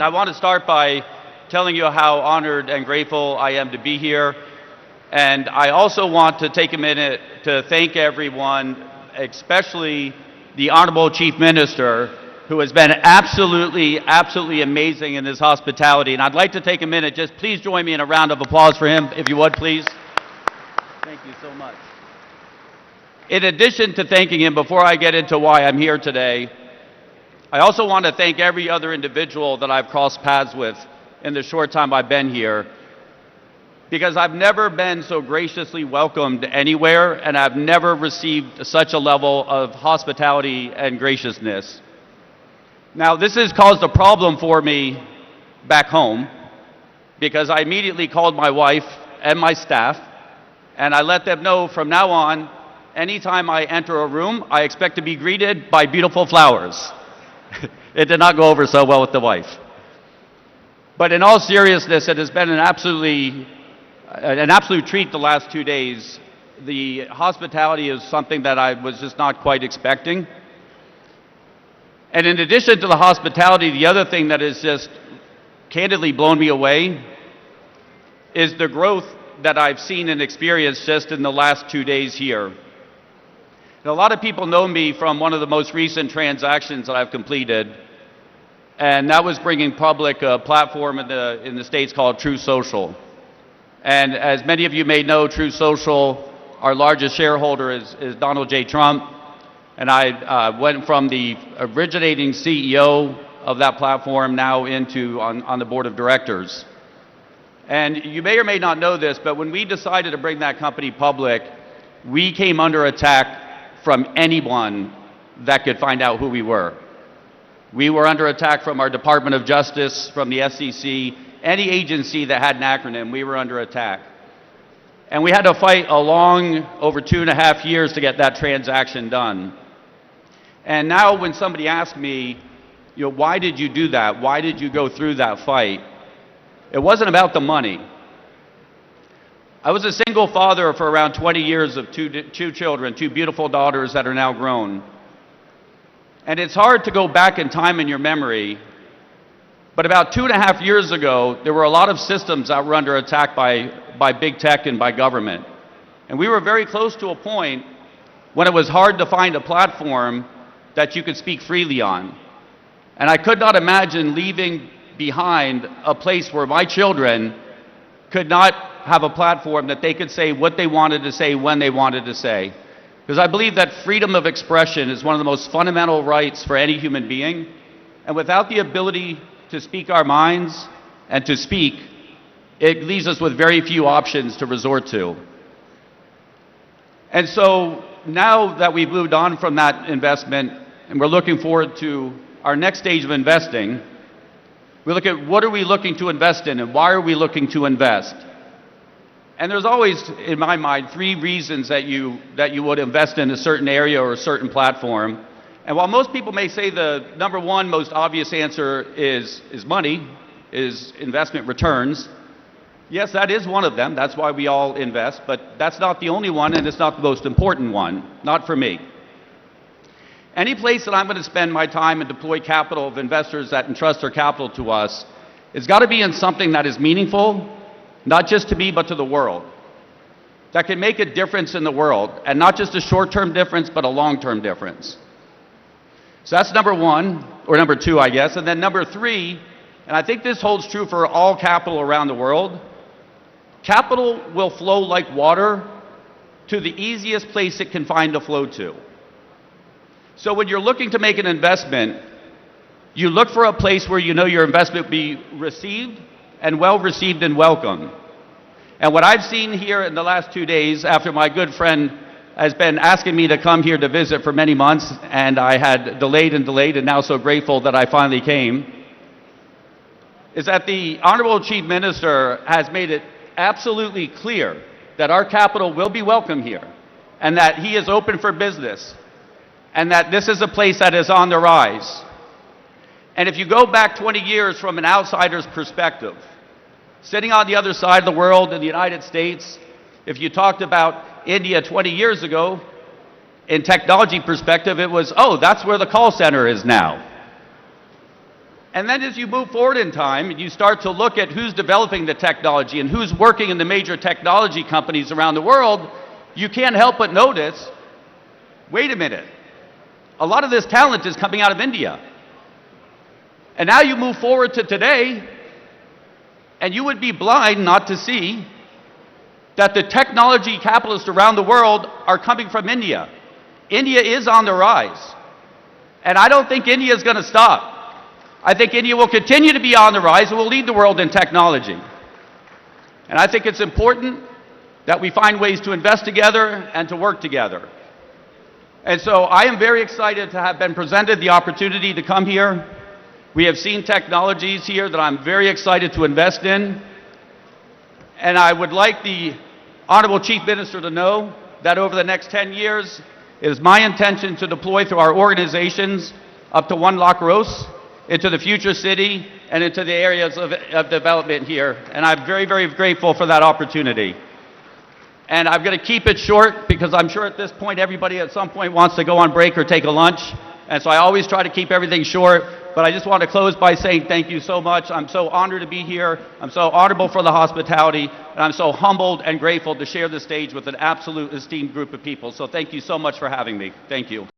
I want to start by telling you how honored and grateful I am to be here. And I also want to take a minute to thank everyone, especially the Honorable Chief Minister, who has been absolutely amazing in his hospitality. And I'd like to take a minute, just please join me in a round of applause for him, if you would, please. Thank you so much. In addition to thanking him, before I get into why I'm here today, I also want to thank every other individual that I've crossed paths with in the short time I've been here, because I've never been so graciously welcomed anywhere, and I've never received such a level of hospitality and graciousness. Now, this has caused a problem for me back home, because I immediately called my wife and my staff, and I let them know from now on, anytime I enter a room, I expect to be greeted by beautiful flowers. It did not go over so well with the wife. But in all seriousness, it has been an absolute treat the last 2 days. The hospitality is something that I was just not quite expecting. And in addition to the hospitality, the other thing that has just candidly blown me away is the growth that I've seen and experienced just in the last 2 days here. And a lot of people know me from one of the most recent transactions that I've completed, and that was bringing public a platform in the States called True Social. And as many of you may know, True Social, our largest shareholder is Donald J. Trump, and I went from the originating CEO of that platform now into on the board of directors. And you may or may not know this, but when we decided to bring that company public, we came under attack from anyone that could find out who we were. We were under attack from our Department of Justice, from the SEC, any agency that had an acronym, we were under attack. And we had to fight over 2.5 years to get that transaction done. And now when somebody asks me, why did you do that? Why did you go through that fight? It wasn't about the money. I was a single father for around 20 years of two children, two beautiful daughters that are now grown. And it's hard to go back in time in your memory, but about 2.5 years ago, there were a lot of systems that were under attack by big tech and by government. And we were very close to a point when it was hard to find a platform that you could speak freely on. And I could not imagine leaving behind a place where my children could not have a platform that they could say what they wanted to say when they wanted to say. Because I believe that freedom of expression is one of the most fundamental rights for any human being. And without the ability to speak our minds and to speak, it leaves us with very few options to resort to. And so now that we've moved on from that investment and we're looking forward to our next stage of investing, we look at what are we looking to invest in and why are we looking to invest? And there's always, in my mind, 3 reasons that you would invest in a certain area or a certain platform. And while most people may say the number one most obvious answer is money, is investment returns, yes, that is one of them. That's why we all invest. But that's not the only one, and it's not the most important one, not for me. Any place that I'm going to spend my time and deploy capital of investors that entrust their capital to us, it's got to be in something that is meaningful, not just to me, but to the world, that can make a difference in the world, and not just a short-term difference, but a long-term difference. So that's number one, or number two, I guess. And then number 3, and I think this holds true for all capital around the world, capital will flow like water to the easiest place it can find to flow to. So when you're looking to make an investment, you look for a place where you know your investment will be received and well received and welcome. And what I've seen here in the last 2 days, after my good friend has been asking me to come here to visit for many months, and I had delayed and now so grateful that I finally came, is that the Honorable Chief Minister has made it absolutely clear that our capital will be welcome here, and that he is open for business, and that this is a place that is on the rise. And if you go back 20 years from an outsider's perspective, sitting on the other side of the world in the United States, if you talked about India 20 years ago, in technology perspective, it was, oh, that's where the call center is now. And then as you move forward in time, and you start to look at who's developing the technology and who's working in the major technology companies around the world, you can't help but notice, wait a minute, a lot of this talent is coming out of India. And now you move forward to today, and you would be blind not to see that the technology capitalists around the world are coming from India. India is on the rise. And I don't think India is going to stop. I think India will continue to be on the rise and will lead the world in technology. And I think it's important that we find ways to invest together and to work together. And so I am very excited to have been presented the opportunity to come here. We have seen technologies here that I'm very excited to invest in. And I would like the Honorable Chief Minister to know that over the next 10 years, it is my intention to deploy through our organizations up to 1 lakh crores into the future city and into the areas of development here. And I'm very, very grateful for that opportunity. And I'm going to keep it short because I'm sure at this point everybody at some point wants to go on break or take a lunch. And so I always try to keep everything short. But I just want to close by saying thank you so much. I'm so honored to be here. I'm so honorable for the hospitality. And I'm so humbled and grateful to share the stage with an absolute esteemed group of people. So thank you so much for having me. Thank you.